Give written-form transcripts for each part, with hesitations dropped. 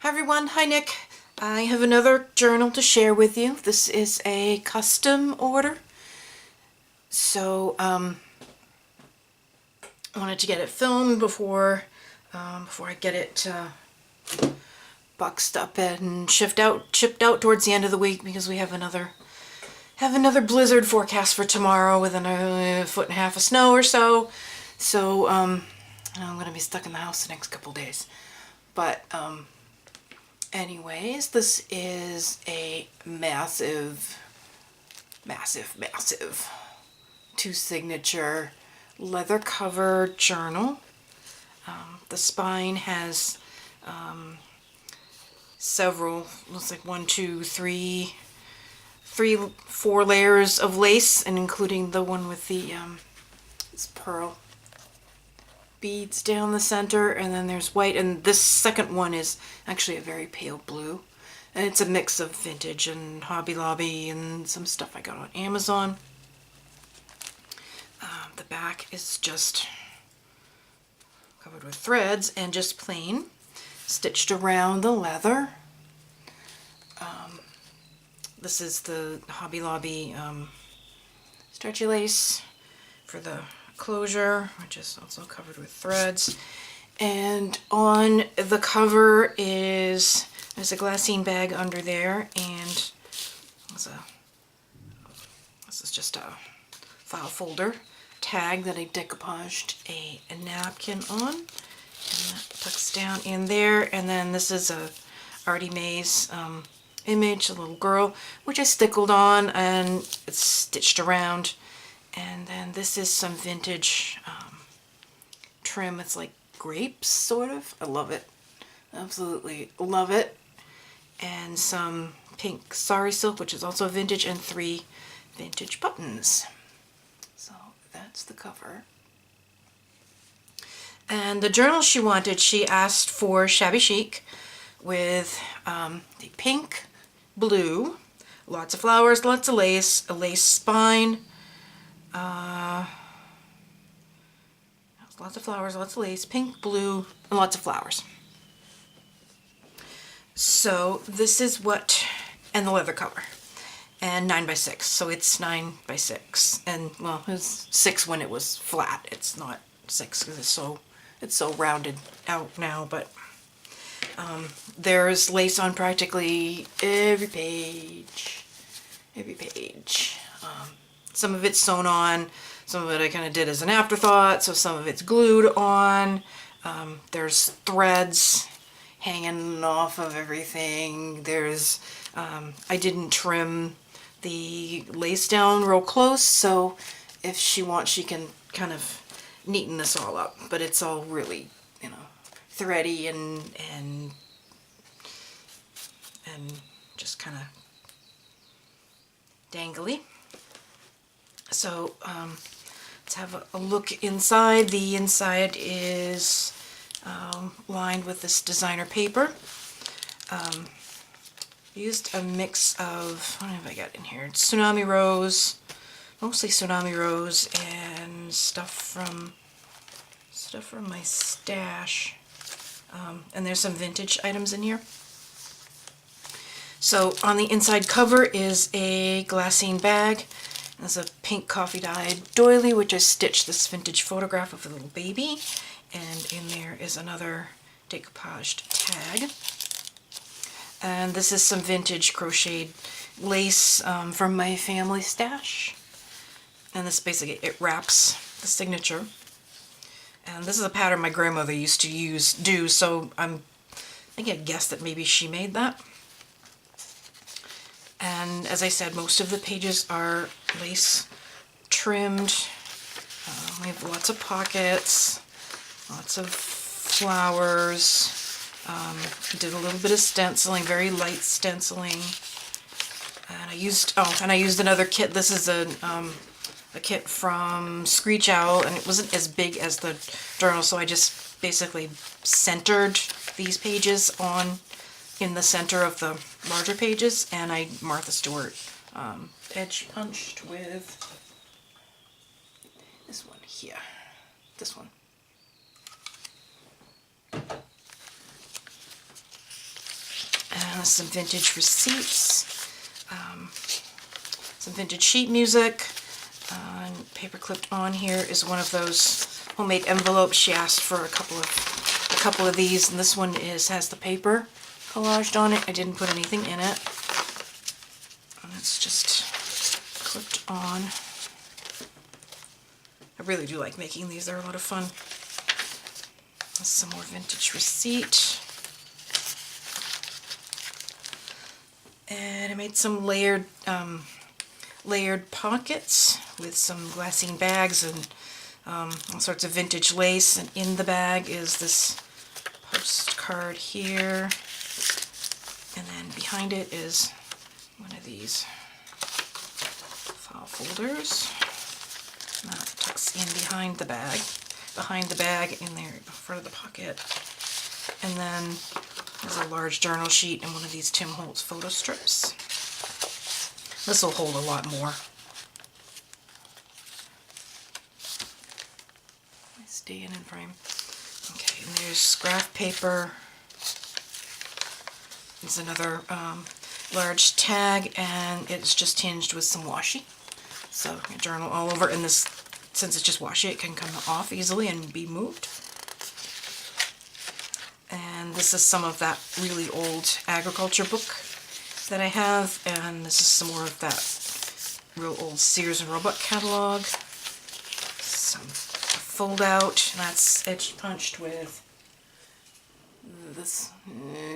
Hi everyone, hi Nick. I have another journal to share with you. This is a custom order. So I wanted to get it filmed before I get it boxed up and shipped out towards the end of the week, because we have another blizzard forecast for tomorrow with a foot and a half of snow or so. So I'm gonna be stuck in the house the next couple days. But anyways, this is a massive two signature leather cover journal. The spine has several, looks like 4 layers of lace, and including the one with the this pearl beads down the center, and then there's white, and this second one is actually a very pale blue, and it's a mix of vintage and Hobby Lobby and some stuff I got on Amazon. The back is just covered with threads and just plain stitched around the leather. This is the Hobby Lobby stretchy lace for the closure, which is also covered with threads. And on the cover there's a glassine bag under there, and this is just a file folder tag that I decoupaged a napkin on, and that tucks down in there. And then this is a Artie Mae's image, a little girl, which I stickled on, and it's stitched around. And then this is some vintage trim. It's like grapes, sort of. I love it. Absolutely love it. And some pink sari silk, which is also vintage, and 3 vintage buttons. So that's the cover. And the journal she wanted, she asked for Shabby Chic with the pink, blue, lots of flowers, lots of lace, a lace spine, lots of flowers, lots of lace, pink, blue, and lots of flowers. So this is what, and the leather cover, and 9x6, so it's 9x6, and well, it was 6 when it was flat. It's not 6 because it's so rounded out now, but there's lace on practically every page. Some of it's sewn on, some of it I kind of did as an afterthought, so some of it's glued on. There's threads hanging off of everything. There's, I didn't trim the lace down real close, so if she wants, she can kind of neaten this all up, but it's all really, thready and just kind of dangly. So let's have a look inside. The inside is lined with this designer paper. Used a mix of, what have I got in here? It's Tsunami Rose, mostly Tsunami Rose, and stuff from my stash. And there's some vintage items in here. So on the inside cover is a glassine bag. There's a pink coffee dyed doily, which I stitched this vintage photograph of a little baby. And in there is another decoupaged tag. And this is some vintage crocheted lace from my family stash. And this basically, it wraps the signature. And this is a pattern my grandmother used to do, so I think I guessed that maybe she made that. And as I said, most of the pages are lace trimmed. We have lots of pockets, lots of flowers. Did a little bit of stenciling, very light stenciling. And I used another kit. This is a kit from Screech Owl, and it wasn't as big as the journal, so I just basically centered these pages in the center of the larger pages, and I Martha Stewart edge punched with this one here. This one. and some vintage receipts, some vintage sheet music, and paper clipped on here is one of those homemade envelopes. She asked for a couple of these, and this one has the paper collaged on it. I didn't put anything in it, and it's just clipped on. I really do like making these. They're a lot of fun. Some more vintage receipt. And I made some layered pockets with some glassine bags and all sorts of vintage lace. And in the bag is this postcard here. And then behind it is one of these file folders. That tucks in behind the bag in there in front of the pocket. And then there's a large journal sheet and one of these Tim Holtz photo strips. This will hold a lot more. Stay in frame. Okay, and there's graph paper. There's another large tag, and it's just tinged with some washi. So a journal all over, and this, since it's just washi, it can come off easily and be moved. And this is some of that really old agriculture book that I have, and this is some more of that real old Sears and Roebuck catalog. Some fold out, and that's edge punched with this,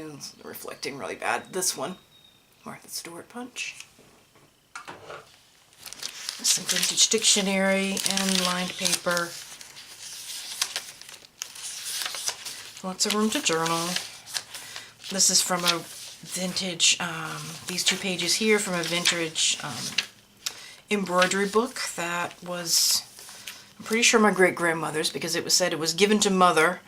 it's reflecting really bad, this one, Martha Stewart punch. Some vintage dictionary and lined paper. Lots of room to journal. This is from a vintage, these 2 pages here from a vintage embroidery book that was, I'm pretty sure my great-grandmother's, because it was said it was given to Mother,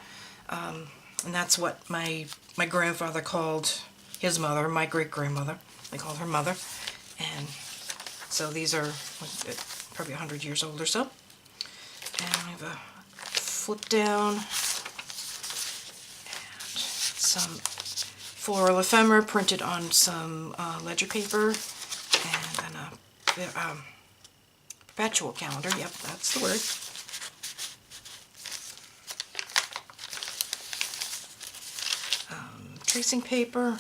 and that's what my grandfather called his mother, my great-grandmother. They called her Mother. And so these are probably 100 years old or so. And we have a flip down, and some floral ephemera printed on some ledger paper, and then a perpetual calendar. Yep, that's the word. Tracing paper.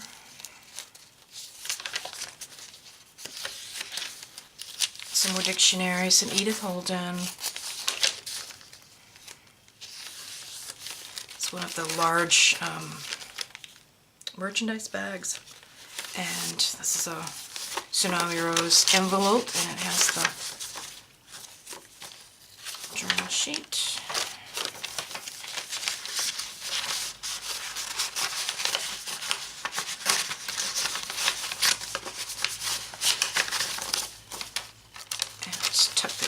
Some more dictionaries, some Edith Holden. It's one of the large merchandise bags. And this is a Tsunami Rose envelope, and it has the journal sheet.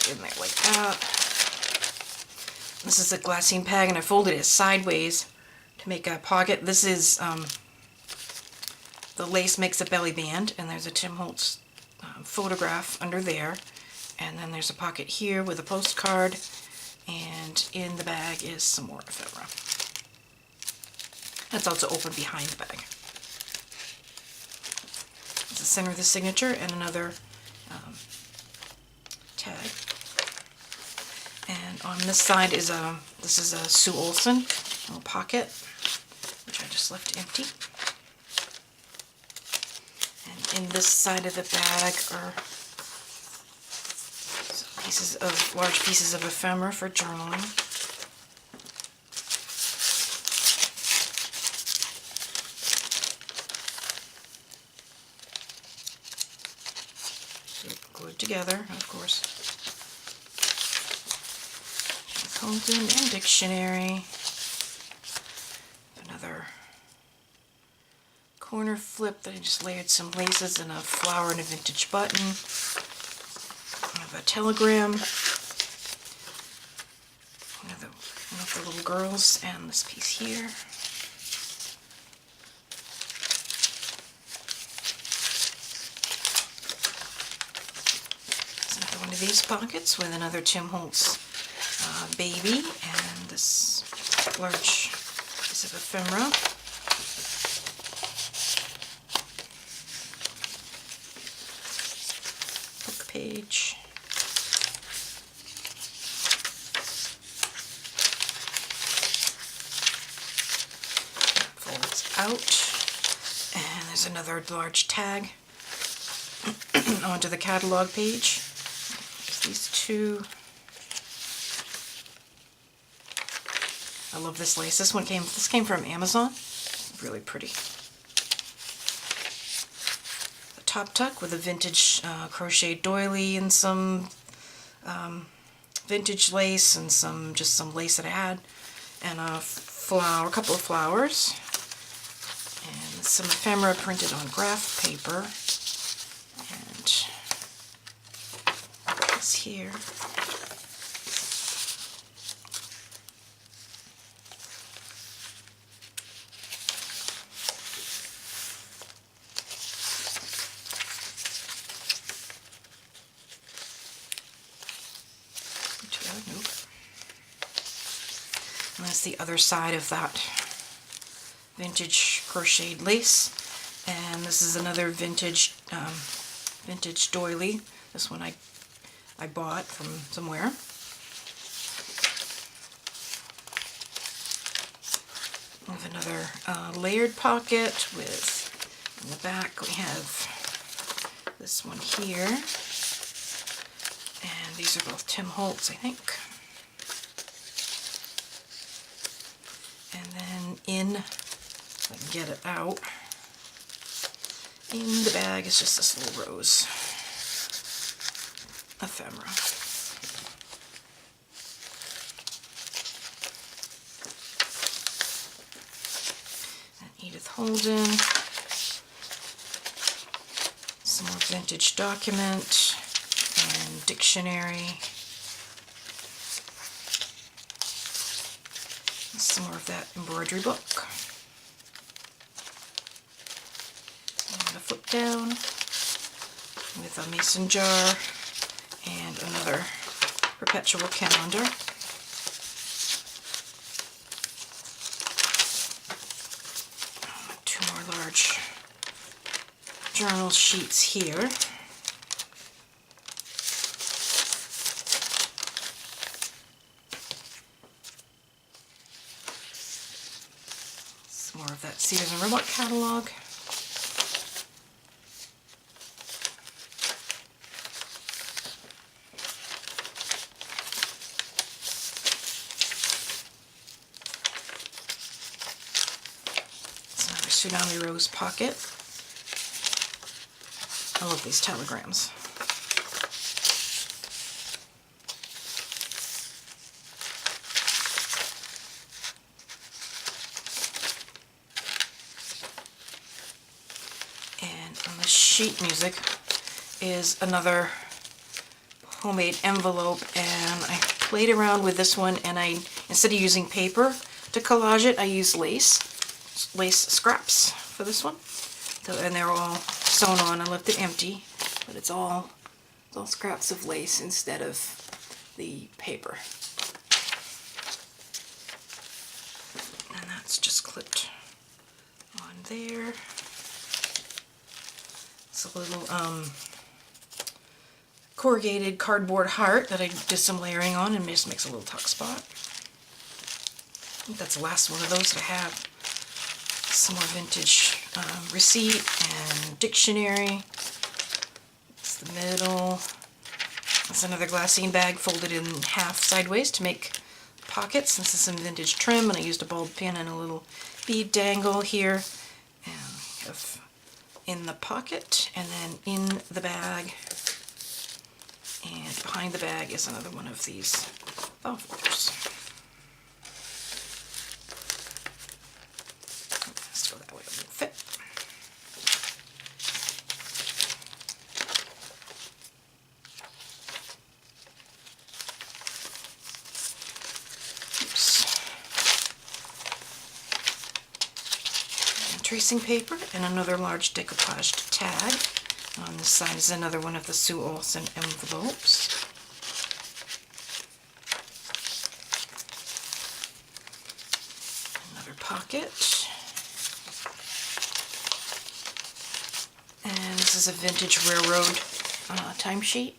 In there like that. This is a glassine bag, and I folded it sideways to make a pocket. This is the lace makes a belly band, and there's a Tim Holtz photograph under there, and then there's a pocket here with a postcard, and in the bag is some more ephemera. That's also open behind the bag. It's the center of the signature and another tag. And on this side is this is a Sue Olson little pocket, which I just left empty. And in this side of the bag are some large pieces of ephemera for journaling. Glued together, of course. Holden and dictionary. Another corner flip that I just layered some laces and a flower and a vintage button. I have a telegram. One of the little girls, and this piece here. There's another one of these pockets with another Tim Holtz baby, and this large piece of ephemera. out. And there's another large tag onto the catalog page. There's these two. I love this lace. This came from Amazon. Really pretty. A top tuck with a vintage crochet doily and some vintage lace and just some lace that I had, and a couple of flowers, and some ephemera printed on graph paper, and this here. And that's the other side of that vintage crocheted lace. And this is another vintage doily. This one I bought from somewhere. We have another layered pocket with, in the back we have this one here. And these are both Tim Holtz, I think. And then if I can get it out, in the bag is just this little rose ephemera. And Edith Holden, some more vintage document and dictionary. Some more of that embroidery book. And a flip down with a mason jar and another perpetual calendar. Two more large journal sheets here. More of that Sears and Roebuck catalog. It's another Tsunami Rose pocket. I love these telegrams. Sheet music is another homemade envelope, and I played around with this one, and instead of using paper to collage it, I used lace scraps for this one. So, and they're all sewn on. I left it empty, but it's all scraps of lace instead of the paper. And that's just clipped on there. It's a little corrugated cardboard heart that I did some layering on and just makes a little tuck spot. I think that's the last one of those that I have. Some more vintage receipt and dictionary. It's the middle. That's another glassine bag folded in half sideways to make pockets. This is some vintage trim, and I used a bulb pin and a little bead dangle here. And we have in the pocket, and then in the bag, and behind the bag is another one of these file folders. Let's go that way, it won't fit. Tracing paper and another large decoupaged tag. On this side is another one of the Sue Olson envelopes. Another pocket. And this is a vintage railroad timesheet.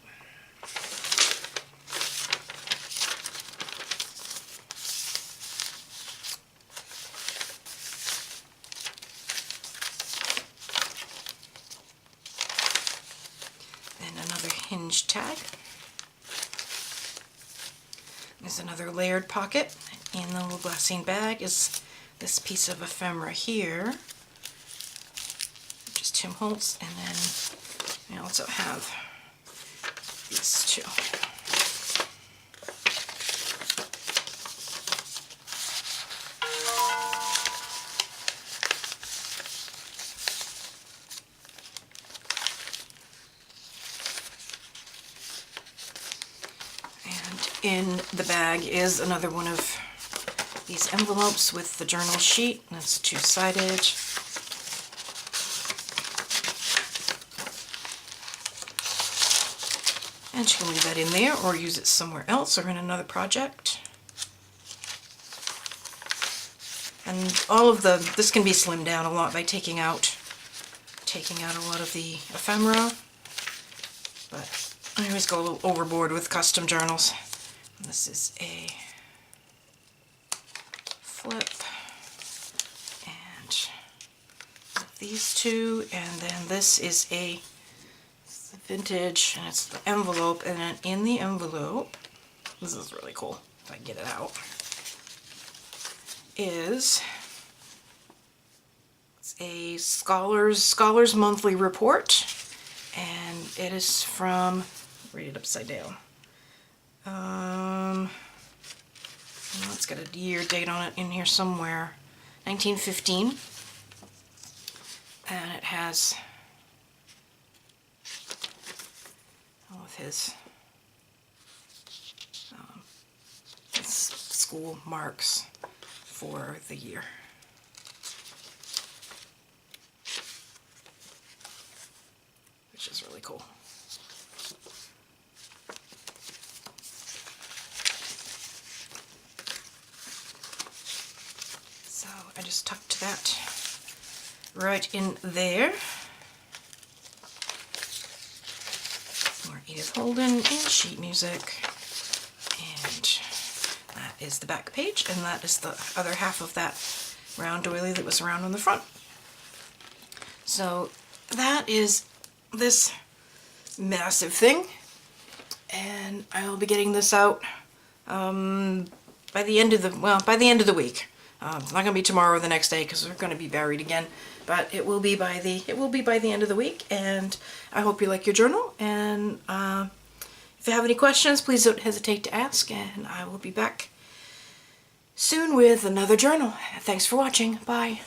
another hinge tag. There's another layered pocket. In the little glassine bag is this piece of ephemera here, which is Tim Holtz, and then I also have these two. In the bag is another one of these envelopes with the journal sheet. That's two-sided. And you can leave that in there or use it somewhere else or in another project. And all of this can be slimmed down a lot by taking out a lot of the ephemera. But I always go a little overboard with custom journals. This is a flip, and these two, and then this is a vintage, and it's the envelope, and then in the envelope, this is really cool, if I can get it out, it's a Scholars Monthly Report, and it is from, read it upside down. It's got a year date on it in here somewhere, 1915, and it has all of his school marks for the year. Which is really cool. So I just tucked that right in there. More Edith Holden and sheet music. And that is the back page, and that is the other half of that round doily that was around on the front. So that is this massive thing, and I will be getting this out by the end of the week. It's not going to be tomorrow or the next day because we're going to be buried again, but it will be by the end of the week. And I hope you like your journal. And if you have any questions, please don't hesitate to ask. And I will be back soon with another journal. Thanks for watching. Bye.